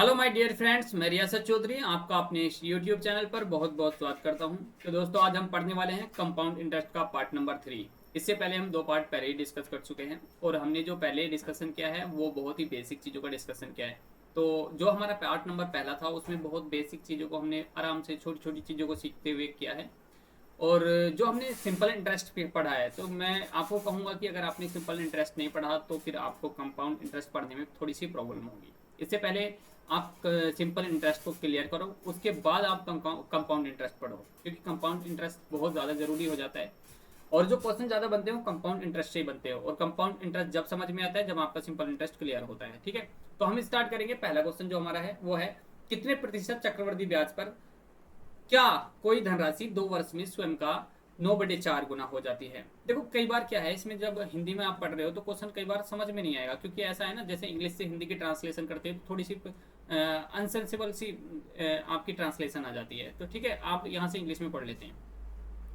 Hello my dear friends, मैं रियासत चौधरी आपका अपने इस यूट्यूब चैनल पर बहुत बहुत स्वागत करता हूं। तो दोस्तों, आज हम पढ़ने वाले हैं कंपाउंड इंटरेस्ट का पार्ट नंबर 3। इससे पहले हम दो पार्ट पहले ही डिस्कस कर चुके हैं और हमने जो पहले डिस्कशन किया है वो बहुत ही बेसिक चीज़ों का डिस्कशन किया है। तो जो हमारा पार्ट नंबर पहला था उसमें बहुत बेसिक चीज़ों को हमने आराम से छोटी छोटी चीज़ों को सीखते हुए किया है। और जो हमने सिंपल इंटरेस्ट पे पढ़ा है, तो मैं आपको कहूँगा कि अगर आपने सिंपल इंटरेस्ट नहीं पढ़ा तो फिर आपको कंपाउंड इंटरेस्ट पढ़ने में थोड़ी सी प्रॉब्लम होगी। इससे पहले आप सिंपल इंटरेस्ट को क्लियर करो, उसके बाद आप कंपाउंड इंटरेस्ट पढ़ो, क्योंकि कंपाउंड इंटरेस्ट बहुत ज़्यादा ज़रूरी हो जाता है। और जो क्वेश्चन ज़्यादा बनते हैं वो कंपाउंड इंटरेस्ट से ही बनते हो, और कंपाउंड इंटरेस्ट जब समझ में आता है जब आपका सिंपल इंटरेस्ट क्लियर होता है। ठीक है, तो हम स्टार्ट करेंगे। पहला क्वेश्चन जो हमारा है वो है, कितने प्रतिशत चक्रवृद्धि ब्याज पर क्या कोई धनराशि 2 वर्ष में स्वयं का 9/4 गुना हो जाती है। देखो, कई बार क्या है, इसमें जब हिंदी में आप पढ़ रहे हो तो क्वेश्चन कई बार समझ में नहीं आएगा, क्योंकि ऐसा है ना, जैसे इंग्लिश से हिंदी की ट्रांसलेशन करते हैं तो थोड़ी सी अनसेंसिबल सी आपकी ट्रांसलेशन आ जाती है। तो ठीक है, आप यहाँ से इंग्लिश में पढ़ लेते हैं।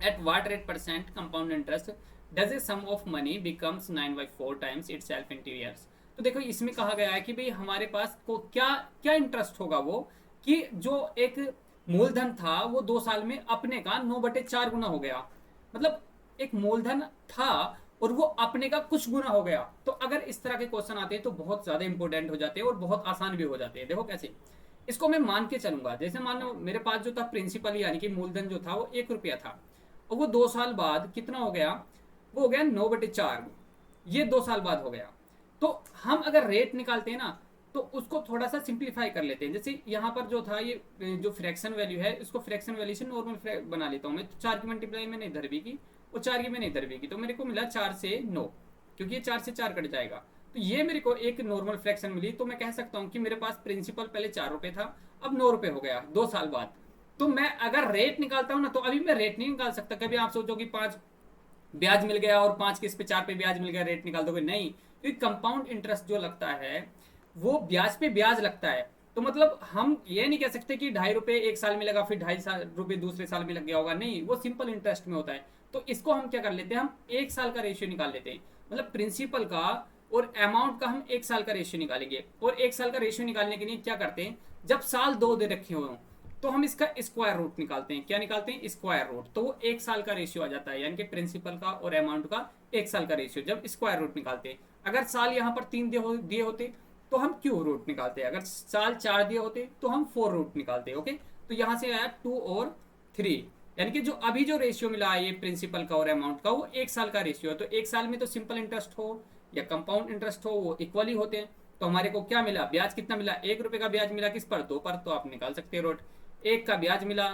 At what rate percent compound interest does a sum of money becomes 9/4 times itself in 2 years। तो देखो, इसमें कहा गया है कि भाई हमारे पास को क्या क्या इंटरेस्ट होगा, वो कि जो एक मूलधन था वो 2 साल में अपने का 9/4 गुना हो गया। मतलब एक मूलधन था और वो अपने का कुछ गुना हो गया। तो अगर इस तरह के क्वेश्चन आते हैं तो बहुत ज्यादा इंपॉर्टेंट हो जाते हैं और बहुत आसान भी हो जाते हैं। देखो कैसे, इसको मैं मान के चलूंगा। जैसे मान लो मेरे पास जो था प्रिंसिपल यानी कि मूलधन जो था वो 1 रुपया था, और वो 2 साल बाद कितना हो गया, वो हो गया 9/4। ये 2 साल बाद हो गया। तो हम अगर रेट निकालते हैं ना, तो उसको थोड़ा सा सिंप्लीफाई कर लेते हैं। जैसे यहाँ पर जो था, ये जो फ्रैक्शन वैल्यू है, इसको फ्रैक्शन वैल्यू से नॉर्मल बना लेता हूँ मैं। तो 4 की मल्टीप्लाई मैंने इधर भी की और 4 की मैंने इधर भी की, तो मेरे को मिला 4 से 9, क्योंकि ये 4 से 4 कट जाएगा। तो ये मेरे को एक नॉर्मल फ्रैक्शन मिली। तो मैं कह सकता हूँ कि मेरे पास प्रिंसिपल पहले 4 रुपये था, अब 9 रुपये हो गया 2 साल बाद। तो मैं अगर रेट निकालता हूँ ना, तो अभी मैं रेट नहीं निकाल सकता। कभी आप सोचो कि 5 ब्याज मिल गया और 5 के इस पे 4 पे ब्याज मिल गया, रेट निकाल दोगे? नहीं, क्योंकि कंपाउंड इंटरेस्ट जो लगता है वो ब्याज पे ब्याज लगता है। तो मतलब हम ये नहीं कह सकते कि 2.5 रुपये एक साल में लगा फिर 2.5 रुपये दूसरे साल में लग गया होगा। नहीं, वो सिंपल इंटरेस्ट में होता है। तो इसको हम क्या कर लेते हैं, हम 1 साल का रेशियो निकाल लेते हैं। मतलब प्रिंसिपल का और अमाउंट का हम 1 साल का रेशियो निकालेंगे। और 1 साल का रेशियो निकालने के लिए क्या करते हैं, जब साल 2 दे रखे हो तो हम इसका स्क्वायर रूट निकालते हैं। क्या निकालते हैं? Square root. तो वो 1 साल का रेशियो आ जाता है, यानी कि प्रिंसिपल का और अमाउंट का 1 साल का रेशियो जब स्क्वायर रूट निकालते हैं। अगर साल यहाँ पर 3 दिए होते तो हम क्यूब रूट निकालते हैं। अगर साल 4 दिए होते तो हम 4 रूट निकालते हैं। ओके, तो यहाँ से आया 2 और 3, यानी कि जो अभी जो रेशियो मिला है ये प्रिंसिपल का और अमाउंट का, वो 1 साल का रेशियो है। तो 1 साल में तो सिंपल इंटरेस्ट हो या कंपाउंड इंटरेस्ट हो, वो इक्वली होते हैं। तो हमारे को क्या मिला, ब्याज कितना मिला? 1 रुपये का ब्याज मिला। किस पर? 2 पर। तो आप निकाल सकते हैं रोट। 1 का ब्याज मिला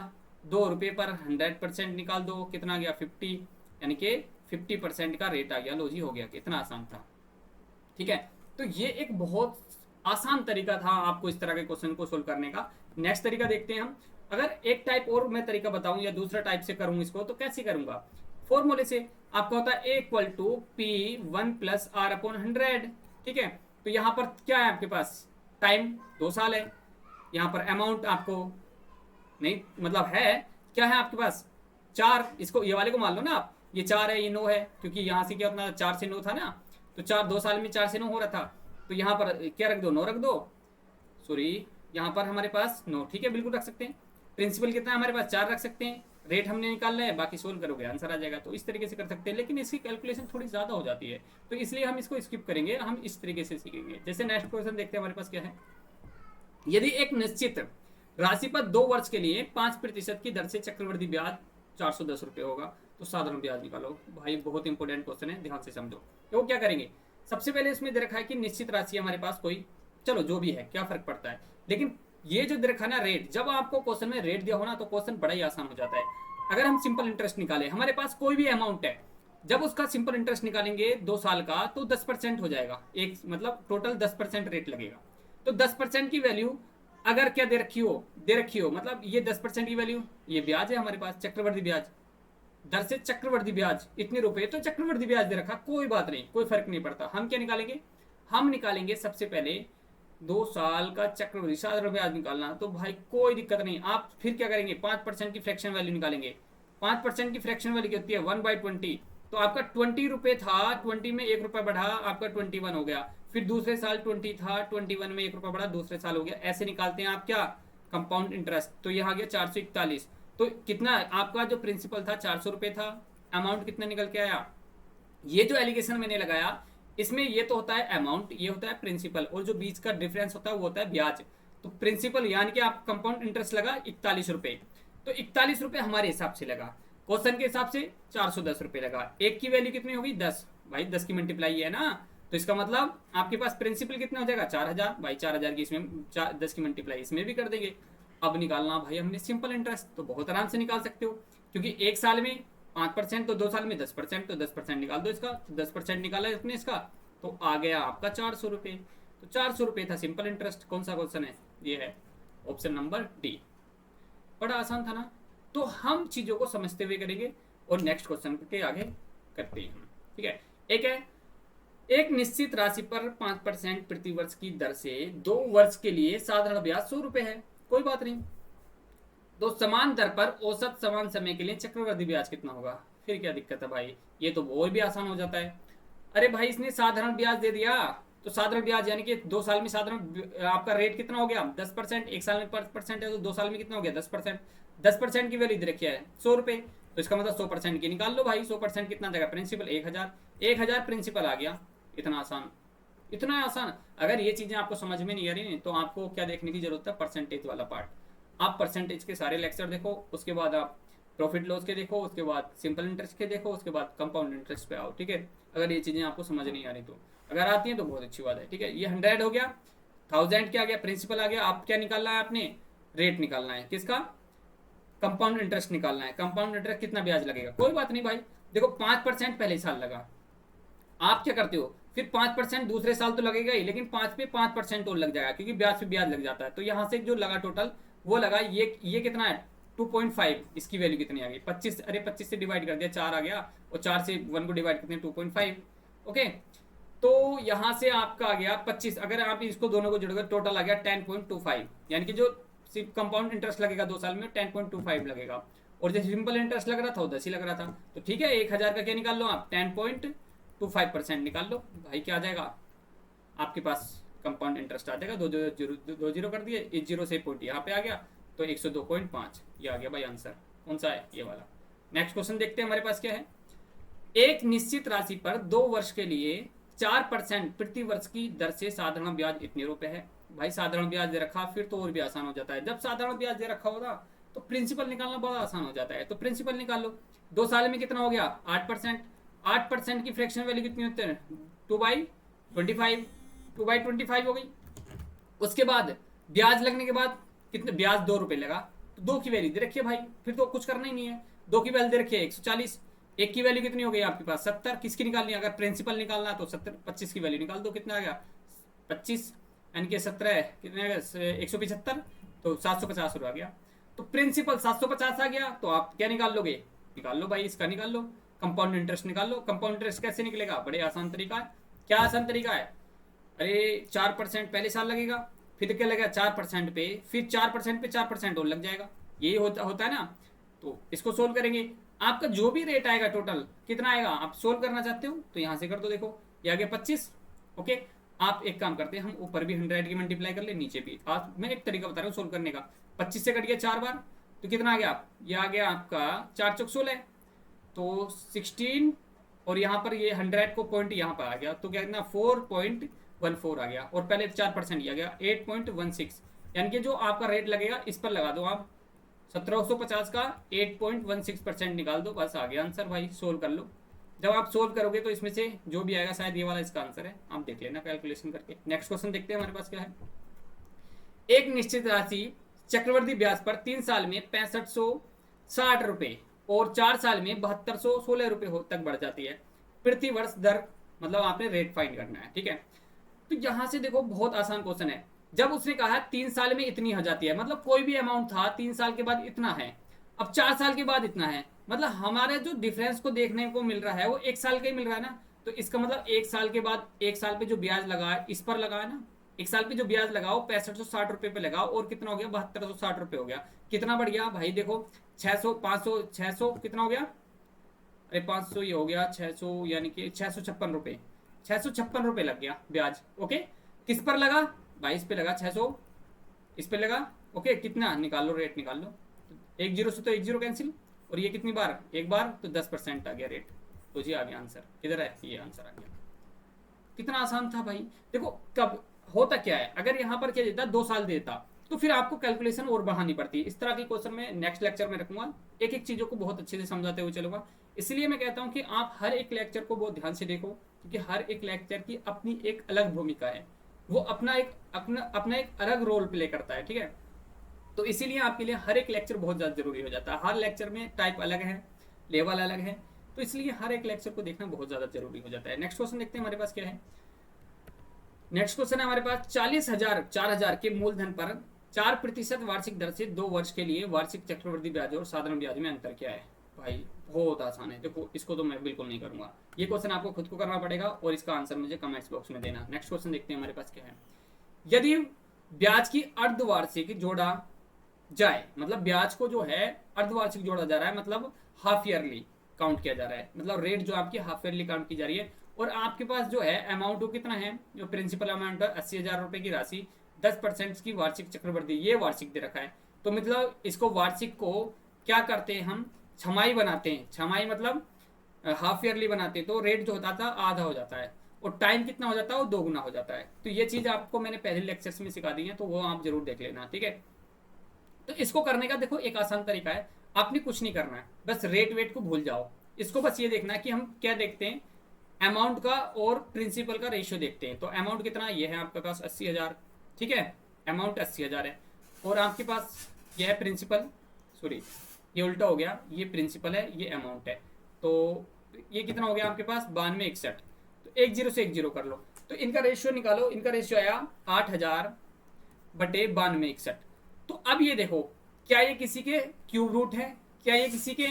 2 रुपये पर, 100% निकाल दो, कितना गया? 50, यानी कि 50% का रेट आ गया। लो जी, हो गया। कितना आसान था। ठीक है, तो ये एक बहुत आसान तरीका था आपको इस तरह के क्वेश्चन को सोल्व करने का। नेक्स्ट तरीका देखते हैं हम। अगर एक टाइप और मैं तरीका बताऊं या दूसरा टाइप से करूं इसको, तो कैसे करूंगा? फॉर्मूले से। आपका होता है A = P1 + R/100। ठीक है, तो यहां पर क्या है आपके पास? टाइम 2 साल है। यहाँ पर अमाउंट आपको नहीं, मतलब है क्या है आपके पास? 4। इसको ये वाले को मान लो ना आप, ये 4 है, ये 9 है, क्योंकि यहाँ से क्या उतना 4 से 9 था ना। तो 2 साल में 4 से 9 हो रहा था। तो यहाँ पर क्या रख दो? 9 रख दो। सॉरी, यहाँ पर हमारे पास 9। ठीक है, बिल्कुल रख सकते हैं। प्रिंसिपल कितना है हमारे पास? 4 रख सकते हैं। रेट हमने निकालना है, बाकी सोल्व करोगे आंसर आ जाएगा। तो इस तरीके से कर सकते हैं, लेकिन इसकी कैलकुलेशन थोड़ी ज़्यादा हो जाती है, तो इसलिए हम इसको स्किप करेंगे। हम इस तरीके से सीखेंगे। जैसे नेक्स्ट क्वेश्चन देखते हैं हमारे पास क्या है। यदि एक निश्चित राशि पर 2 वर्ष के लिए 5% की दर से चक्रवृद्धि ब्याज 410 रुपये होगा, तो साधारण ब्याज निकालो। भाई बहुत इंपॉर्टेंट क्वेश्चन है, ध्यान से समझो। तो वो क्या करेंगे, सबसे पहले इसमें दे रखा है कि निश्चित राशि हमारे पास कोई, चलो जो भी है, क्या फर्क पड़ता है। लेकिन ये जो दे रखा ना रेट, जब आपको क्वेश्चन में रेट दिया हो ना, तो क्वेश्चन बड़ा ही आसान हो जाता है। अगर हम सिंपल इंटरेस्ट निकाले, हमारे पास कोई भी अमाउंट है, जब उसका सिंपल इंटरेस्ट निकालेंगे 2 साल का, तो 10% हो जाएगा। एक मतलब टोटल 10% रेट लगेगा। तो 10% की वैल्यू अगर क्या दे रखी हो, मतलब ये 10% की वैल्यू, ये ब्याज है हमारे पास, चक्रवृद्धि ब्याज, दर से चक्रवृद्धि ब्याज इतने रुपए, तो चक्रवृद्धि ब्याज दे रखा, कोई बात नहीं, कोई फर्क नहीं पड़ता। हम क्या निकालेंगे? हम निकालेंगे सबसे पहले 2 साल का चक्रवृद्धि साधारण ब्याज निकालना। तो भाई कोई दिक्कत नहीं, आप फिर क्या करेंगे? 5% की फ्रैक्शन वैल्यू निकालेंगे। 5% की फ्रैक्शन वैल्यू कितनी है? 1/20। तो आपका 20 रुपये था, 20 में 1 रुपया बढ़ा, आपका 21 हो गया। फिर दूसरे साल 20 था, 21 में 1 रुपया बढ़ा, दूसरे साल हो गया। ऐसे निकालते हैं आप क्या, कंपाउंड इंटरेस्ट। तो यहाँ आ गया 441। तो कितना आपका जो प्रिंसिपल था 400 रुपये था, अमाउंट कितना निकल के आया। ये जो एलिगेशन मैंने लगाया इसमें ये तो होता है अमाउंट, ये होता है प्रिंसिपल, और जो बीच का डिफरेंस होता है वो होता है ब्याज। तो प्रिंसिपल यानी कि आप कंपाउंड इंटरेस्ट लगा 41 रुपये, तो 41 रुपये हमारे हिसाब से लगा, क्वेश्चन के हिसाब से 410 रुपये लगा। एक की वैल्यू कितनी होगी 10, भाई 10 की मल्टीप्लाई है ना, तो इसका मतलब आपके पास प्रिंसिपल कितना हो जाएगा 4000, भाई 4000 की इसमें 10 की मल्टीप्लाई इसमें भी कर देंगे। अब निकालना भाई हमने सिंपल इंटरेस्ट, तो बहुत आराम से निकाल सकते हो, क्योंकि एक साल में 5%, तो 2 साल में 10%, तो 10% निकाल दो इसका, 10% निकाला अपने इसका, तो आ गया आपका 400 रुपये। तो 400 रुपये था सिंपल इंटरेस्ट। कौन सा क्वेश्चन है, ये है ऑप्शन नंबर डी। बड़ा आसान था ना। तो हम चीजों को समझते हुए करेंगे और नेक्स्ट क्वेश्चन के आगे करते हैं हम, ठीक है। एक है, एक निश्चित राशि पर 5% प्रति वर्ष की दर से 2 वर्ष के लिए साधारण ब्याज 100 रुपये है, कोई बात नहीं। तो समान दर पर औसत समान समय के लिए चक्रवृद्धि ब्याज कितना होगा। फिर क्या दिक्कत है भाई, ये तो और भी आसान हो जाता है। अरे भाई इसने साधारण ब्याज दे दिया, तो साधारण ब्याज यानी कि 2 साल में साधारण आपका रेट कितना हो गया 10%, एक साल में 5% है तो 2 साल में कितना हो गया 10%। 10% की वैल्यू दे रखी है 100 रुपये, तो इसका मतलब 100% की निकाल लो भाई। 100% कितना देगा प्रिंसिपल 1000, 1000 प्रिंसिपल आ गया। इतना आसान, इतना आसान। अगर ये चीजें आपको समझ में नहीं आ रही तो आपको क्या देखने की जरूरत है, परसेंटेज वाला पार्ट। आप परसेंटेज के सारे लेक्चर देखो, उसके बाद आप प्रॉफिट लॉस के देखो, उसके बाद सिंपल इंटरेस्ट के देखो, उसके बाद कंपाउंड इंटरेस्ट पे आओ, ठीक है। अगर ये चीजें आपको समझ नहीं आ रही तो, अगर आती हैं तो बहुत अच्छी बात है, ठीक है। ये 100 हो गया, 1000 क्या आ गया प्रिंसिपल आ गया। आप क्या निकालना है, आपने रेट निकालना है, किसका, कंपाउंड इंटरेस्ट निकालना है। कंपाउंड इंटरेस्ट कितना ब्याज लगेगा, कोई बात नहीं भाई। देखो 5% पहले साल लगा, आप क्या करते हो फिर 5% दूसरे साल तो लगेगा ही, लेकिन 5 पे 5% और लग जाएगा, क्योंकि ब्याज पे ब्याज लग जाता है। तो यहाँ से जो लगा टोटल वो लगा, ये कितना है 2.5, इसकी वैल्यू कितनी आ गई 25। अरे 25 से डिवाइड कर दिया 4 आ गया, और 4 से 1 को डिवाइड करते हैं 2.5, ओके। तो यहाँ से आपका आ गया 25, अगर आप इसको दोनों को जोड़ोगे टोटल आ गया 10.25, यानी कि जो सिर्फ कंपाउंड इंटरेस्ट लगेगा 2 साल में 10.25 लगेगा, और जो सिंपल इंटरेस्ट लग रहा था वो 10 ही लग रहा था। तो ठीक है 1000 का क्या निकाल लो आप 10.25% निकाल लो भाई, क्या आ जाएगा आपके पास कंपाउंड इंटरेस्ट आ जाएगा। 2 जीरो कर दिए, इस जीरो से पॉइंट यहाँ पे आ गया, तो 102.5 ये आ गया भाई आंसर। कौन सा है, ये वाला। नेक्स्ट क्वेश्चन देखते हैं हमारे पास क्या है। एक निश्चित राशि पर 2 वर्ष के लिए 4% प्रति वर्ष की दर से साधारण ब्याज इतने रुपए है। भाई साधारण ब्याज दे रखा फिर तो और भी आसान हो जाता है। जब साधारण ब्याज दे रखा होगा तो प्रिंसिपल निकालना बड़ा आसान हो जाता है। तो प्रिंसिपल निकाल लो, 2 साल में कितना हो गया 8%। 8% की फ्रैक्शन वैल्यू कितनी होती है 2/25, 2/25 हो गई। उसके बाद ब्याज लगने के बाद कितने, ब्याज 2 रुपए लगा, तो 2 की वैल्यू दे रखी है भाई, फिर तो कुछ करना ही नहीं है। 2 की वैल्यू दे रखी है 140, एक की वैल्यू कितनी हो गई आपके पास 70। किसकी निकालनी है, अगर प्रिंसिपल निकालना है तो 70, 25 की वैल्यू निकाल दो, कितना आ गया 25 यानी कि 17 कितने आ गया 175, तो 750 रुपया आ गया। तो प्रिंसिपल 750 आ गया, तो आप क्या निकाल लोगे, निकाल लो भाई इसका, निकाल लो कंपाउंड इंटरेस्ट निकाल लो। कंपाउंड इंटरेस्ट कैसे निकलेगा, बड़े आसान तरीका है। क्या आसान तरीका है, अरे 4% पहले साल लगेगा, फिर क्या लगेगा 4% पे, फिर 4% पे 4% और लग जाएगा, यही होता है ना। तो इसको सोल्व करेंगे, आपका जो भी रेट आएगा टोटल कितना आएगा, आप सोल्व करना चाहते हो तो यहाँ से कर दो, देखो ये आ गया 25, ओके। आप एक काम करते हैं, हम ऊपर भी 100 की मल्टीप्लाई कर ले, नीचे भी। आप मैं एक तरीका बता रहा हूँ सोल्व करने का। 25 से कट गया 4 बार, तो कितना आ गया, ये आ गया आपका 4 चौक 16, तो 16, और यहाँ पर ये 100 को पॉइंट यहाँ पर आ गया, तो क्या कितना 4.14 आ गया, और पहले 4% आ गया 8.16, यानी कि जो आपका रेट लगेगा इस पर लगा दो आप 1750 का 8.16% निकाल दो, बस आ गया आंसर भाई। सोल्व कर लो, जब आप सोल्व करोगे तो इसमें से जो भी आएगा शायद ये वाला इसका आंसर है, आप देख लेना कैलकुलेशन करके। नेक्स्ट क्वेश्चन देखते हैं हमारे पास क्या है। एक निश्चित राशि चक्रवृद्धि ब्याज पर 3 साल में 6560 रुपए और 4 साल में 7216 रुपए तक बढ़ जाती है प्रति वर्ष दर, मतलब आपने रेट फाइंड करना है, ठीक है। तो यहां से देखो बहुत आसान क्वेश्चन है। जब उसने कहा 3 साल में इतनी हो जाती है, मतलब कोई भी अमाउंट था 3 साल के बाद इतना है, अब 4 साल के बाद इतना है, मतलब हमारे जो डिफरेंस को देखने को मिल रहा है वो 1 साल का ही मिल रहा है ना। तो इसका मतलब 1 साल के बाद 1 साल पे जो ब्याज लगा है इस पर लगा है ना, 1 साल पे जो ब्याज लगाओ 6560 रुपए पे लगाओ, और कितना हो गया 7260 रुपए हो गया। कितना बढ़ गया भाई, देखो 600 500 600 कितना हो गया, अरे 500 ये हो गया 600, यानी कि 656 रुपये, 656 रुपये लग गया ब्याज। ओके, किस पर लगा भाई? इस पे लगा 600, इस पे लगा। ओके, कितना निकाल लो, रेट निकाल लो। एक जीरो से तो एक जीरो कैंसिल, और ये कितनी बार? एक बार, तो 10% आ गया रेट। तो जी आ गया आंसर, किधर है ये आंसर आ गया। कितना आसान था भाई। देखो कब होता क्या है, अगर यहाँ पर क्या देता 2 साल देता तो फिर आपको कैलकुलेशन और बढ़ानी पड़ती है। इस तरह के क्वेश्चन में नेक्स्ट लेक्चर में रखूंगा, एक एक चीज़ों को बहुत अच्छे से समझाते हुए चलूंगा। इसलिए मैं कहता हूँ कि आप हर एक लेक्चर को बहुत ध्यान से देखो, क्योंकि हर एक लेक्चर की अपनी एक अलग भूमिका है, वो अपना एक अलग रोल प्ले करता है, ठीक है। तो इसीलिए आपके लिए हर एक लेक्चर बहुत ज़्यादा जरूरी हो जाता है। हर लेक्चर में टाइप अलग है, लेवल अलग है, तो इसलिए हर एक लेक्चर को देखना बहुत ज़्यादा जरूरी हो जाता है। नेक्स्ट क्वेश्चन देखते हैं हमारे पास क्या है। नेक्स्ट क्वेश्चन है हमारे पास 40,000 के मूलधन पर 4% वार्षिक दर से 2 वर्ष के लिए वार्षिक चक्रवृद्धि ब्याज और साधारण ब्याज में अंतर क्या है? भाई बहुत आसान है, देखो इसको तो मैं बिल्कुल नहीं करूंगा, ये क्वेश्चन आपको खुद को करना पड़ेगा और इसका आंसर मुझे कमेंट्स बॉक्स में देना। नेक्स्ट क्वेश्चन देखते हैं हमारे पास क्या है। यदि ब्याज की अर्धवार्षिक जोड़ा जाए, मतलब ब्याज को जो है अर्धवार्षिक जोड़ा जा रहा है, मतलब हाफ ईयरली काउंट किया जा रहा है, मतलब रेट जो आपकी हाफ ईयरली काउंट की जा रही है, और आपके पास जो है अमाउंट वो कितना है, जो प्रिंसिपल अमाउंट है 80,000 रुपए की राशि, 10% की वार्षिक चक्रवृद्धि, ये वार्षिक दे रखा है। तो मतलब इसको वार्षिक को क्या करते हैं हम, छमाही बनाते हैं। छमाही मतलब हाफ ईयरली बनाते हैं, तो रेट जो होता था आधा हो जाता है, और टाइम कितना हो जाता है, वो 2 गुना हो जाता है। तो ये चीज़ आपको मैंने पहले लेक्चर्स में सिखा दी है, तो वो आप जरूर देख लेना, ठीक है। तो इसको करने का देखो एक आसान तरीका है, आपने कुछ नहीं करना है, बस रेट वेट को भूल जाओ। इसको बस ये देखना है कि हम क्या देखते हैं, अमाउंट का और प्रिंसिपल का रेशियो देखते हैं। तो अमाउंट कितना, ये है आपके पास 80,000, ठीक है, अमाउंट 80,000 है, और आपके पास यह है प्रिंसिपल, सॉरी ये उल्टा हो गया, ये प्रिंसिपल है, ये अमाउंट है। तो ये कितना हो गया आपके पास 9261, तो 10 से 10 कर लो, तो इनका रेशियो निकालो। इनका रेशियो आया 8,000/9261। तो अब ये देखो, क्या ये किसी के क्यूब रूट है, क्या ये किसी के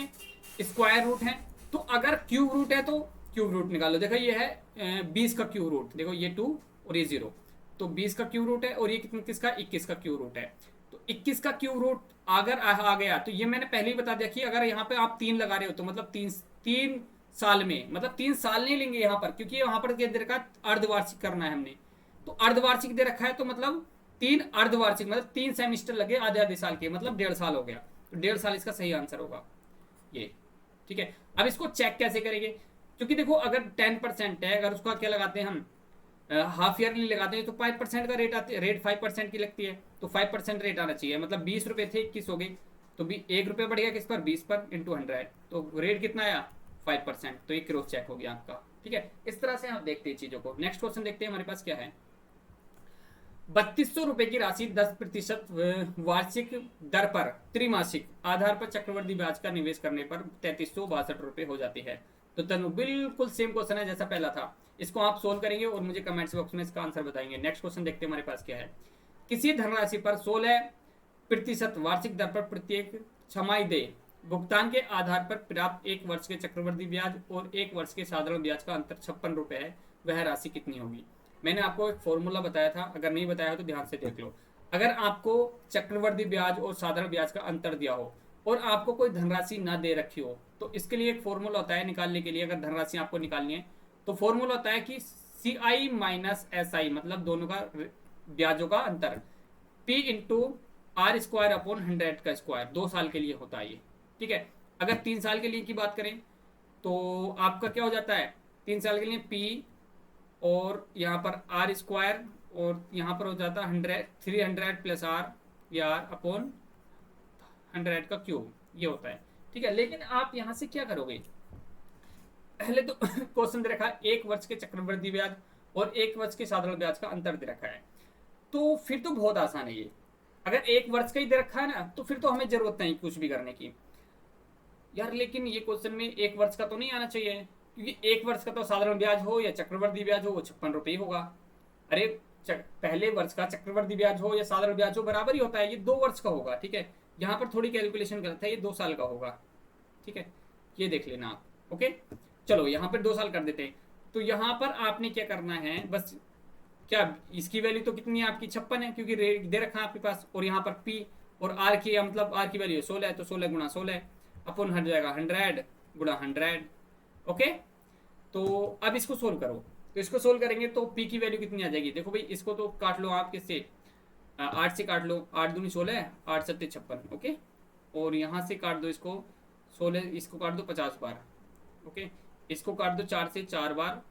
स्क्वायर रूट है? तो अगर क्यूब रूट है तो क्यूब रूट निकालो। देखो ये है 20 का क्यूब रूट, देखो ये 2 और ये 0, तो 20 का क्यूब रूट है, और ये किसका 21 का क्यूब रूट है। तो 21 का क्यूब रूट अगर आ गया, तो ये मैंने पहले ही बता दिया कि अगर यहाँ पे आप 3 लगा रहे हो तो मतलब तीन साल में, मतलब 3 साल नहीं लेंगे यहाँ पर, क्योंकि यहाँ पर दे रखा है अर्धवार्षिक करना है हमने, तो अर्धवार्षिक दे रखा है, तो मतलब 3 अर्धवार्षिक मतलब 3 सेमिस्टर लगे आधे आधे साल के, मतलब 1.5 साल हो गया, तो 1.5 साल इसका सही आंसर होगा ये, ठीक है। अब इसको चेक कैसे करेंगे, क्योंकि देखो अगर 10% है, अगर उसका क्या लगाते हैं हम, हाफ ईयरली लगाते हैं, तो 5% का रेट आती है, रेट 5% की लगती है, तो 5% रेट आना चाहिए, मतलब 20 रुपए थे 21 हो गए, तो भी 1 रुपये बढ़ गया किस पर, 20 पर इंटू 100, तो रेट कितना आया 5%, तो ये क्रॉस चेक हो गया आपका, ठीक है। इस तरह से हम देखते हैं चीजों को। नेक्स्ट क्वेश्चन देखते हैं हमारे पास क्या है। 3200 रुपए की राशि 10% वार्षिक दर पर त्रिमासिक आधार पर चक्रवृद्धि ब्याज का निवेश करने पर 3362 रुपए हो जाती है। तो तनु बिल्कुल सेम क्वेश्चन है जैसा पहला था, इसको आप सोल्व करेंगे और मुझे कमेंट्स बॉक्स में इसका आंसर बताएंगे। नेक्स्ट क्वेश्चन देखते हैं हमारे पास क्या है। किसी धनराशि पर 16% वार्षिक दर पर प्रत्येक छमाही दे भुगतान के आधार पर प्राप्त 1 वर्ष के चक्रवृद्धि ब्याज और 1 वर्ष के साधारण ब्याज का अंतर 56 रुपए है, वह राशि कितनी होगी? मैंने आपको एक फॉर्मूला बताया था, अगर नहीं बताया हो तो ध्यान से देख लो। अगर आपको चक्रवृद्धि ब्याज और साधारण ब्याज का अंतर दिया हो और आपको कोई धनराशि ना दे रखी हो, तो इसके लिए एक फॉर्मूला होता है निकालने के लिए। अगर धनराशि आपको निकालनी है तो फॉर्मूला होता है कि CI माइनस SI, मतलब दोनों का ब्याजों का अंतर, P इंटू R² / 100 का स्क्वायर, 2 साल के लिए होता है ये, ठीक है। अगर 3 साल के लिए की बात करें तो आपका क्या हो जाता है, 3 साल के लिए P और यहाँ पर R², और यहाँ पर हो जाता है 300 प्लस R या R/100 का क्यूब, ये होता है, ठीक है। लेकिन आप यहाँ से क्या करोगे, पहले तो क्वेश्चन दे रखा है 1 वर्ष के चक्रवृद्धि ब्याज और 1 वर्ष के साधारण ब्याज का अंतर दे रखा है, तो फिर तो बहुत आसान है ये। अगर 1 वर्ष का ही दे रखा है ना, तो फिर तो हमें जरूरत नहीं कुछ भी करने की यार। लेकिन ये क्वेश्चन में 1 वर्ष का तो नहीं आना चाहिए, क्योंकि 1 वर्ष का तो साधारण ब्याज हो या चक्रवृद्धि ब्याज हो वो 56 रुपये ही होगा। अरे पहले वर्ष का चक्रवृद्धि ब्याज हो या साधारण ब्याज हो बराबर ही होता है, ये 2 वर्ष का होगा, ठीक है। यहाँ पर थोड़ी कैलकुलेशन गलत है, ये 2 साल का होगा, ठीक है, ये देख लेना आप। ओके, चलो यहाँ पर 2 साल कर देते हैं। तो यहाँ पर आपने क्या करना है, बस क्या इसकी वैल्यू तो कितनी है आपकी 56 है, क्योंकि रेट दे रखा है आपके पास, और यहाँ पर P और R की मतलब R की वैल्यू 16 है, तो 16 × 16 अपन हट जाएगा 100 × 100, ओके, तो अब इसको सोल्व करो। तो इसको सोल्व करेंगे तो पी की वैल्यू कितनी आ जाएगी, देखो भाई इसको तो काट लो आप किससे, 8 से काट लो, 8 दूनी 16, 8 सत्ते 56, ओके। और यहाँ से काट दो इसको 16, इसको काट दो 50 बार, ओके। इसको काट दो 4 से 4 बार,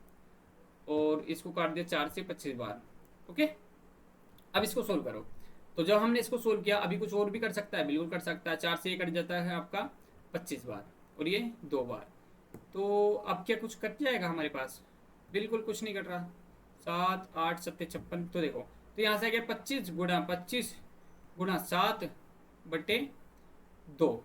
और इसको काट दिया 4 से 25 बार, ओके। अब इसको सोल्व करो। तो जब हमने इसको सोल्व किया, अभी कुछ और भी कर सकता है, बिल्कुल कर सकता है। 4 से ये कट जाता है आपका 25 बार, और ये 2 बार। तो अब क्या कुछ कट जाएगा हमारे पास, बिल्कुल कुछ नहीं कट रहा। 7 8 सत्ते 56, तो देखो, तो यहाँ से आ गया 25 गुणा 7/2।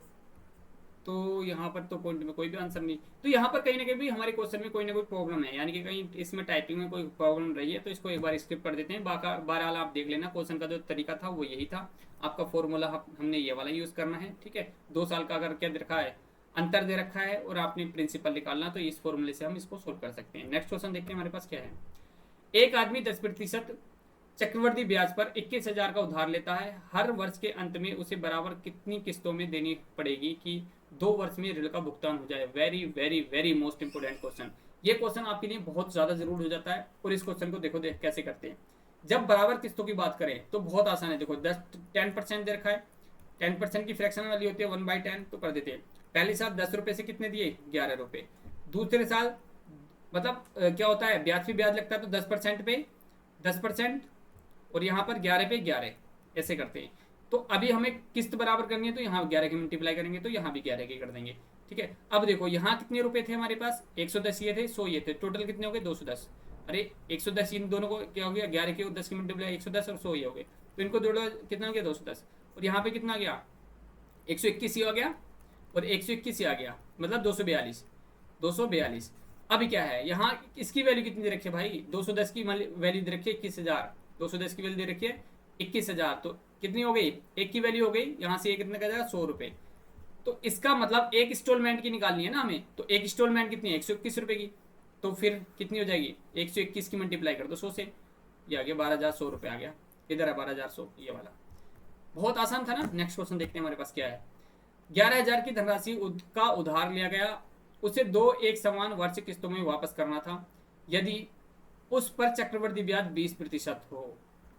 तो यहाँ पर तो पॉइंट में कोई भी आंसर नहीं। तो यहाँ पर कहीं ना कहीं भी हमारे क्वेश्चन में कोई ना कोई प्रॉब्लम है, यानी कि कहीं इसमें टाइपिंग में कोई प्रॉब्लम रही है। तो इसको एक बार स्किप कर देते हैं। बहरहाल आप देख लेना, क्वेश्चन का जो तरीका था वो यही था। आपका फॉर्मूला हमने ये वाला यूज़ करना है, ठीक है। 2 साल का अगर क्या दे रखा है, अंतर दे रखा है, और आपने प्रिंसिपल निकालना, तो इस फॉर्मूले से हम इसको सोल्व कर सकते हैं। नेक्स्ट क्वेश्चन देखते हैं हमारे पास क्या है। एक आदमी 10% चक्रवृद्धि ब्याज पर 21,000 का उधार लेता है। हर वर्ष के अंत में उसे बराबर कितनी किस्तों में देनी पड़ेगी कि 2 वर्ष में ऋण का भुगतान हो जाए। Very very very most important question. ये क्वेश्चन आपके लिए बहुत ज्यादा जरूर हो जाता है। और इस क्वेश्चन को देखो कैसे करते हैं। जब बराबर किस्तों की बात करें तो बहुत आसान है। देखो 10% दे रखा है, 10% की फ्रैक्शन वाली होती है 1/10, तो कर देते हैं। पहले साल 10 रुपए से कितने दिए, 11 रुपए। दूसरे साल मतलब क्या होता है, ब्याज पे ब्याज लगता है, तो 10% पे 10%, और यहाँ पर 11 पे 11, ऐसे करते हैं। तो अभी हमें किस्त बराबर करनी है, तो यहाँ 11 की मल्टीप्लाई करेंगे, तो यहाँ भी 11 की कर देंगे, ठीक है। अब देखो यहाँ कितने रुपए थे हमारे पास, 110 ये थे, 100 ये थे, टोटल कितने हो गए 210। अरे 110 इन दोनों को क्या हो गया, 11 की और 10 की मल्टीप्लाई 110 और 100 ये हो गए, तो इनको जोड़ो कितना हो गया 210। और यहाँ पे कितना आ गया 121 हो गया, और 121 आ गया, मतलब 242। अभी क्या है, यहाँ इसकी वैल्यू कितनी दे रखी है भाई, 210 की वैल्यू दे रखी है 21,000, 210 की वैल्यू दे रखी है 21,000, तो कितनी हो गई, एक की वैल्यू हो गई, यहाँ से ये कितने का जाएगा 100 रुपए। तो इसका मतलब एक इंस्टॉलमेंट की निकालनी है ना हमें, तो एक इंस्टॉलमेंट कितनी है 121 रुपए की, तो फिर कितनी हो जाएगी 121 की मल्टीप्लाई कर दो 100 से, ये आ गया 12,100 रुपये आ गया। इधर है 12,100 ये वाला, बहुत आसान था ना। नेक्स्ट क्वेश्चन देखते हैं हमारे पास क्या है। 11,000 की धनराशि का उधार लिया गया, उसे 2 एक समान वार्षिक किस्तों में वापस करना था। यदि उस पर चक्रवृद्धि ब्याज 20% हो।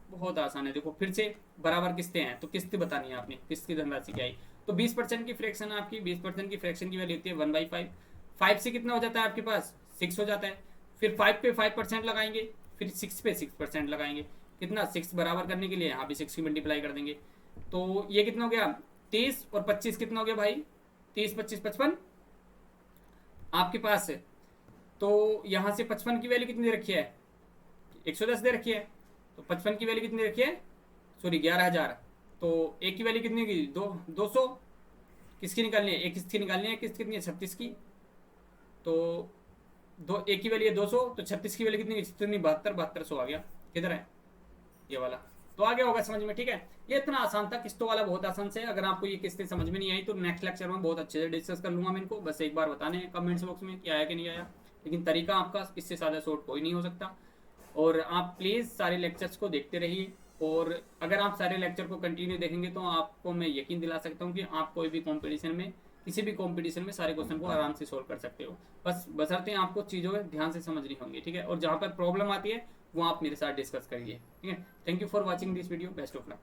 बहुत आसान है, देखो फिर से बराबर किस्तें हैं, तो किस्त बतानी है आपने, किस्त की धनराशि क्या आई, तो 20% की फ्रैक्शन आपकी, 20% की फ्रैक्शन की वैल्यू होती है 1/5। 5 से कितना हो जाता है आपके पास 6 हो जाता है, फिर 5 पे 5% लगाएंगे, फिर 6 पे 6% लगाएंगे, कितना 6 बराबर करने के लिए यहाँ भी 6 की मल्टीप्लाई कर देंगे, तो ये कितना हो गया 30 और 25 कितना हो गया भाई, 30 25 55 आपके पास। तो यहाँ से 55 की वैल्यू कितनी दे रखी है, 110 दे रखी है, तो 55 की वैल्यू कितनी दे रखी है, सॉरी 11,000, तो एक की वैल्यू कितनी होगी 200, किसकी निकालनी है, एक किस्त की निकालनी है, किस्त कितनी है 36 की, तो एक की वैल्यू है 200, तो 36 की वैल्यू कितनी, 72 आ गया, किधर है ये वाला, तो आ गया होगा समझ में, ठीक है। ये इतना आसान था, किस्तों वाला बहुत आसान से। अगर आपको ये किस्तें समझ में नहीं आई तो नेक्स्ट लेक्चर में बहुत अच्छे से डिस्कस कर लूंगा मैं इनको, बस एक बार बताने कमेंट्स बॉक्स में कि आया कि नहीं आया, लेकिन तरीका आपका इससे ज़्यादा शॉर्ट कोई नहीं हो सकता। और आप प्लीज़ सारे लेक्चर्स को देखते रहिए, और अगर आप सारे लेक्चर को कंटिन्यू देखेंगे तो आपको मैं यकीन दिला सकता हूँ कि आप कोई भी कॉम्पिटिशन में, किसी भी कॉम्पिटिशन में सारे क्वेश्चन को आराम से सोल्व कर सकते हो। बस बशर्ते आपको चीज़ों को ध्यान से समझनी होंगी, ठीक है। और जहाँ पर प्रॉब्लम आती है वो आप मेरे साथ डिस्कस करिए, ठीक है। Thank you for watching this video, best of luck.